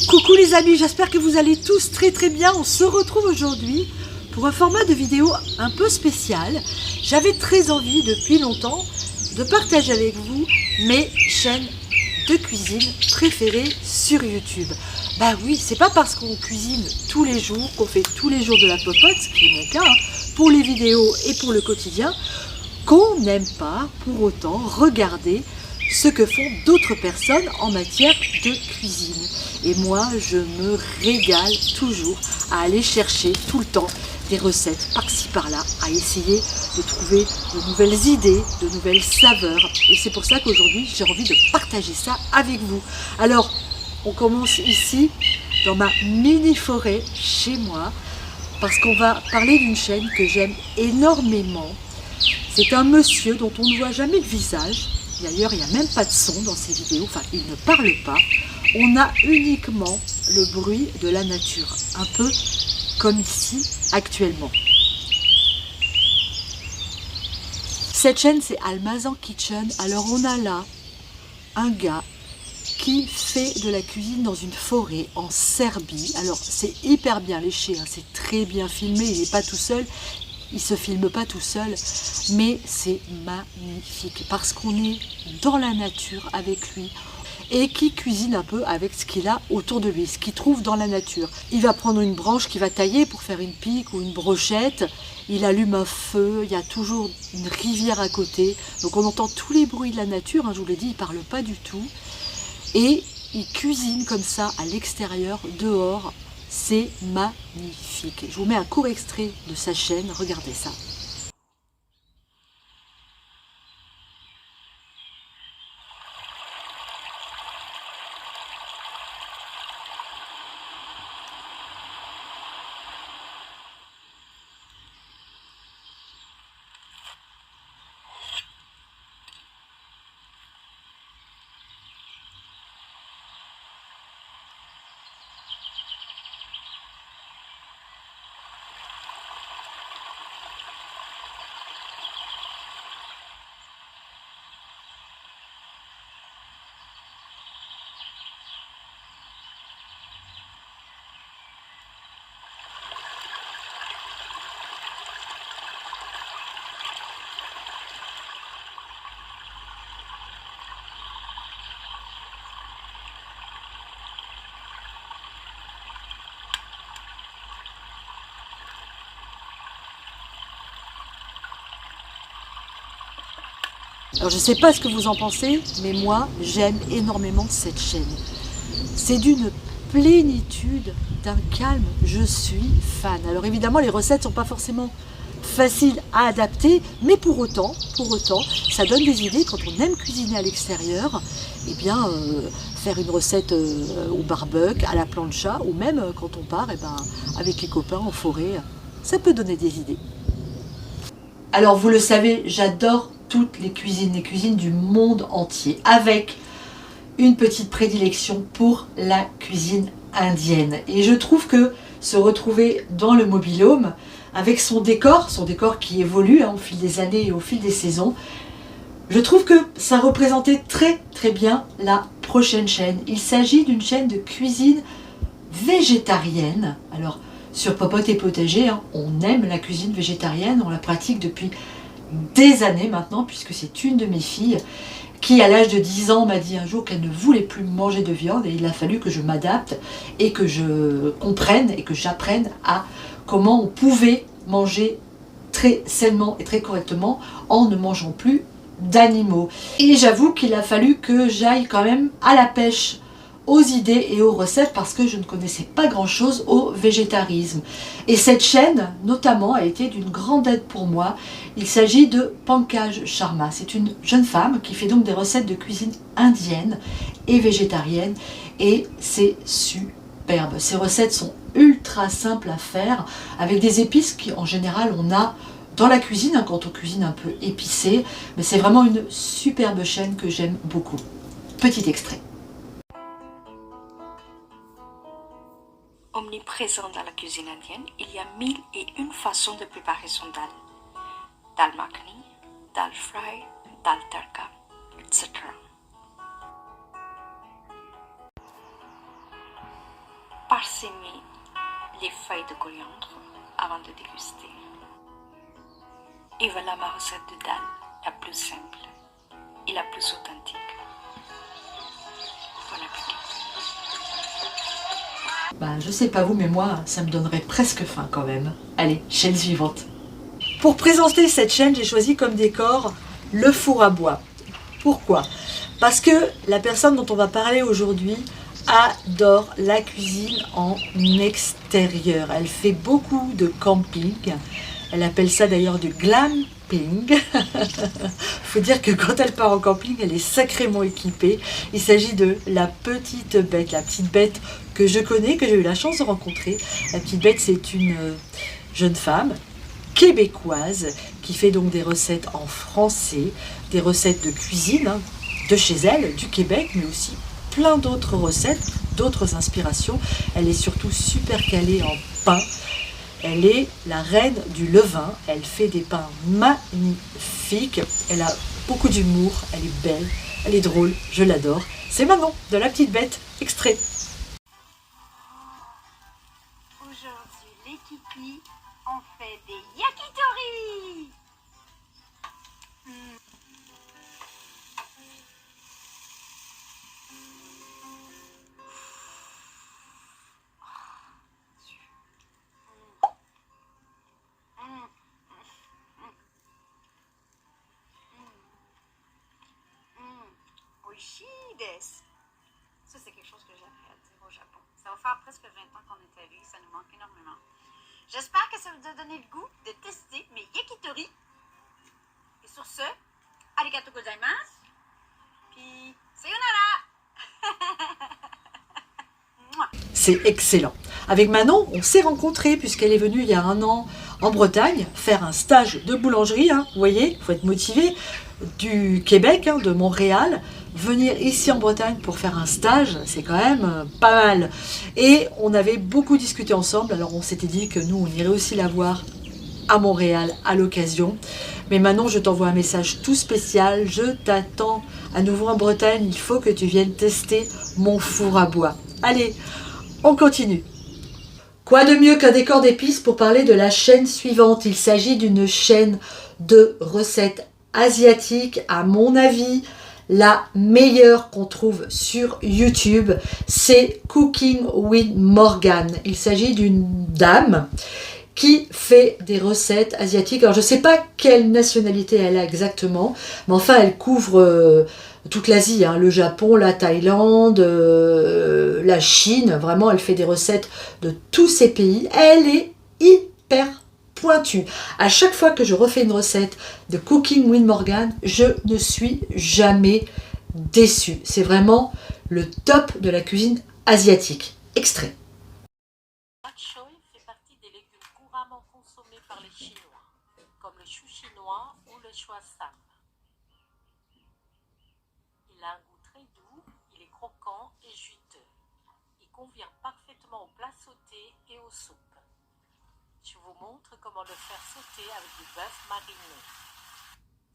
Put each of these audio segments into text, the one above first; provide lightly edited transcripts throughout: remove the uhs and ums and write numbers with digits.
Coucou les amis, j'espère que vous allez tous très bien. On se retrouve aujourd'hui pour un format de vidéo un peu spécial. J'avais très envie depuis longtemps de partager avec vous mes chaînes de cuisine préférées sur YouTube. Bah oui, c'est pas parce qu'on cuisine tous les jours, qu'on fait tous les jours de la popote, ce qui est mon cas, pour les vidéos et pour le quotidien, qu'on n'aime pas pour autant regarder ce que font d'autres personnes en matière de cuisine. Et moi, je me régale toujours à aller chercher tout le temps des recettes par-ci par-là, à essayer de trouver de nouvelles idées, de nouvelles saveurs. Et c'est pour ça qu'aujourd'hui, j'ai envie de partager ça avec vous. Alors, on commence ici, dans ma mini-forêt, chez moi, parce qu'on va parler d'une chaîne que j'aime énormément. C'est un monsieur dont on ne voit jamais le visage. D'ailleurs, il n'y a même pas de son dans ses vidéos, enfin, il ne parle pas. On a uniquement le bruit de la nature, un peu comme ici actuellement. Cette chaîne, c'est Almazan Kitchen. Alors, on a là un gars qui fait de la cuisine dans une forêt en Serbie. Alors, c'est hyper bien léché, hein, c'est très bien filmé, il n'est pas tout seul. Il ne se filme pas tout seul, mais c'est magnifique parce qu'on est dans la nature avec lui et qui cuisine un peu avec ce qu'il a autour de lui, ce qu'il trouve dans la nature. Il va prendre une branche qu'il va tailler pour faire une pique ou une brochette, il allume un feu, il y a toujours une rivière à côté, donc on entend tous les bruits de la nature, hein, je vous l'ai dit, il ne parle pas du tout, et il cuisine comme ça à l'extérieur, dehors. C'est magnifique. Je vous mets un court extrait de sa chaîne, regardez ça. Alors je ne sais pas ce que vous en pensez, mais moi j'aime énormément cette chaîne. C'est d'une plénitude, d'un calme, je suis fan. Alors évidemment les recettes ne sont pas forcément faciles à adapter, mais pour autant, ça donne des idées quand on aime cuisiner à l'extérieur, et bien faire une recette au barbecue, à la plancha, ou même quand on part avec les copains en forêt, ça peut donner des idées. Alors vous le savez, j'adore toutes les cuisines du monde entier, avec une petite prédilection pour la cuisine indienne. Et je trouve que se retrouver dans le mobil-home, avec son décor qui évolue au fil des années et au fil des saisons, je trouve que ça représentait très bien la prochaine chaîne. Il s'agit d'une chaîne de cuisine végétarienne. Alors, sur Popote et Potager, hein, on aime la cuisine végétarienne, on la pratique depuis des années maintenant, puisque c'est une de mes filles qui, à l'âge de 10 ans, m'a dit un jour qu'elle ne voulait plus manger de viande, et il a fallu que je m'adapte et que je comprenne et que j'apprenne à comment on pouvait manger très sainement et très correctement en ne mangeant plus d'animaux. Et j'avoue qu'il a fallu que j'aille quand même à la pêche aux idées et aux recettes parce que je ne connaissais pas grand chose au végétarisme. Et cette chaîne notamment a été d'une grande aide pour moi. Il s'agit de Pankaj Sharma. C'est une jeune femme qui fait donc des recettes de cuisine indienne et végétarienne et c'est superbe. Ces recettes sont ultra simples à faire avec des épices qui en général on a dans la cuisine, hein, quand on cuisine un peu épicé, mais c'est vraiment une superbe chaîne que j'aime beaucoup. Petit extrait. Omniprésent dans la cuisine indienne, il y a 1001 façons de préparer son dal. Dal makhani, dal fry, dal tadka, etc. parsemer les feuilles de coriandre avant de déguster. Et voilà ma recette de dal, la plus simple et la plus authentique. Bon appétit. Ben, je sais pas vous, mais moi, ça me donnerait presque faim quand même. Allez, chaîne suivante. Pour présenter cette chaîne, j'ai choisi comme décor le four à bois. Pourquoi? Parce que la personne dont on va parler aujourd'hui adore la cuisine en extérieur. Elle fait beaucoup de camping. Elle appelle ça d'ailleurs du glamping. Faut dire que quand elle part en camping, elle est sacrément équipée. Il s'agit de la petite bête que je connais, que j'ai eu la chance de rencontrer. La petite bête, c'est une jeune femme québécoise qui fait donc des recettes en français, des recettes de cuisine de chez elle, du Québec, mais aussi plein d'autres recettes, d'autres inspirations. Elle est surtout super calée en pain. Elle est la reine du levain. Elle fait des pains magnifiques. Elle a beaucoup d'humour. Elle est belle. Elle est drôle. Je l'adore. C'est Manon de La Petite Bête. Extrait. Aujourd'hui, les kikis ont fait des yakitori. Oishi desu. Ça, c'est quelque chose que j'aimerais dire au Japon. Ça va faire presque 20 ans qu'on est allé, ça nous manque énormément. J'espère que ça vous a donné le goût de tester mes yakitori. Et sur ce, arigatou gozaimasu. Puis, sayonara. C'est excellent. Avec Manon, on s'est rencontrés puisqu'elle est venue il y a 1 an en Bretagne faire un stage de boulangerie. Vous voyez, il faut être motivé. Du Québec, de Montréal, venir ici en Bretagne pour faire un stage, c'est quand même pas mal. Et on avait beaucoup discuté ensemble, alors on s'était dit que nous, on irait aussi la voir à Montréal à l'occasion. Mais Manon, je t'envoie un message tout spécial, je t'attends à nouveau en Bretagne, il faut que tu viennes tester mon four à bois. Allez, on continue. Quoi de mieux qu'un décor d'épices pour parler de la chaîne suivante? Il s'agit d'une chaîne de recettes asiatiques, à mon avis, la meilleure qu'on trouve sur YouTube, c'est Cooking with Morgan. Il s'agit d'une dame qui fait des recettes asiatiques. Alors je ne sais pas quelle nationalité elle a exactement, mais enfin elle couvre toute l'Asie, le Japon, la Thaïlande, la Chine. Vraiment, elle fait des recettes de tous ces pays. Elle est hyper pointue. À chaque fois que je refais une recette de Cooking with Morgan, je ne suis jamais déçue. C'est vraiment le top de la cuisine asiatique. Extrait. Bok choy fait partie des légumes couramment consommés par les Chinois, comme le chou chinois ou le choy sam. Il a un goût très doux, il est croquant et juteux. Il convient parfaitement aux plats sautés et aux soupes. Je vous montre comment le faire sauter avec du bœuf mariné.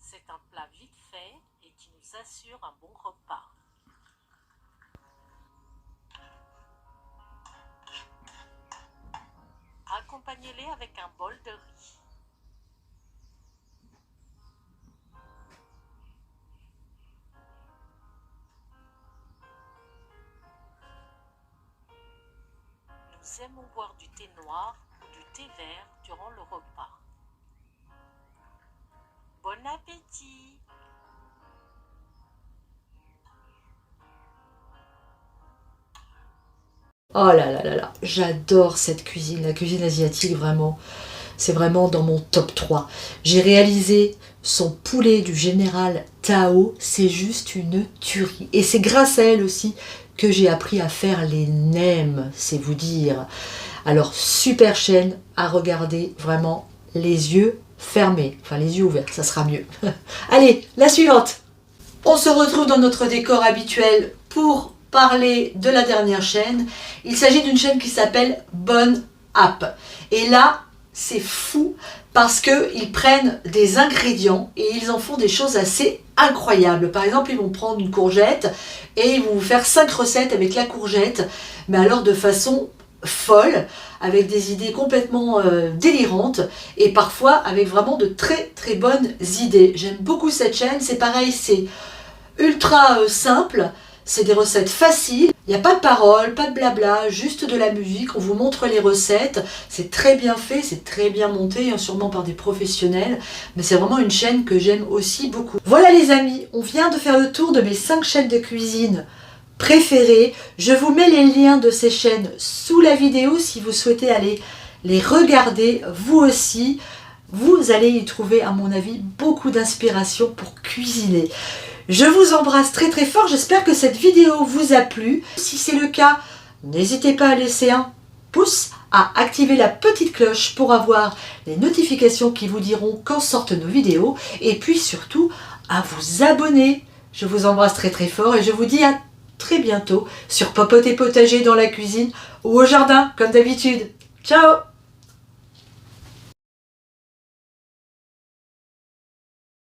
C'est un plat vite fait et qui nous assure un bon repas. Accompagnez-les avec un bol de riz. Nous aimons boire du thé noir ou du thé vert durant le repas. Bon appétit! Oh là là là là, j'adore cette cuisine, la cuisine asiatique vraiment. C'est vraiment dans mon top 3. J'ai réalisé son poulet du général Tao, c'est juste une tuerie. Et c'est grâce à elle aussi que j'ai appris à faire les nems, c'est vous dire. Alors super chaîne à regarder, vraiment les yeux fermés, enfin les yeux ouverts, ça sera mieux. Allez, la suivante. On se retrouve dans notre décor habituel pour parler de la dernière chaîne. Il s'agit d'une chaîne qui s'appelle Bonne App. Et là, c'est fou parce qu'ils prennent des ingrédients et ils en font des choses assez incroyables. Par exemple, ils vont prendre une courgette et ils vont vous faire 5 recettes avec la courgette, mais alors de façon folles, avec des idées complètement délirantes et parfois avec vraiment de très très bonnes idées. J'aime beaucoup cette chaîne, c'est pareil, c'est ultra simple, c'est des recettes faciles, il n'y a pas de paroles, pas de blabla, juste de la musique, on vous montre les recettes, c'est très bien fait, c'est très bien monté, sûrement par des professionnels, mais c'est vraiment une chaîne que j'aime aussi beaucoup. Voilà les amis, on vient de faire le tour de mes 5 chaînes de cuisine préférées. Je vous mets les liens de ces chaînes sous la vidéo si vous souhaitez aller les regarder vous aussi. Vous allez y trouver à mon avis beaucoup d'inspiration pour cuisiner. Je vous embrasse très très fort, j'espère que cette vidéo vous a plu. Si c'est le cas, n'hésitez pas à laisser un pouce, à activer la petite cloche pour avoir les notifications qui vous diront quand sortent nos vidéos et puis surtout à vous abonner. Je vous embrasse très très fort et je vous dis à très bientôt sur Popote et Potager dans la cuisine ou au jardin comme d'habitude. Ciao!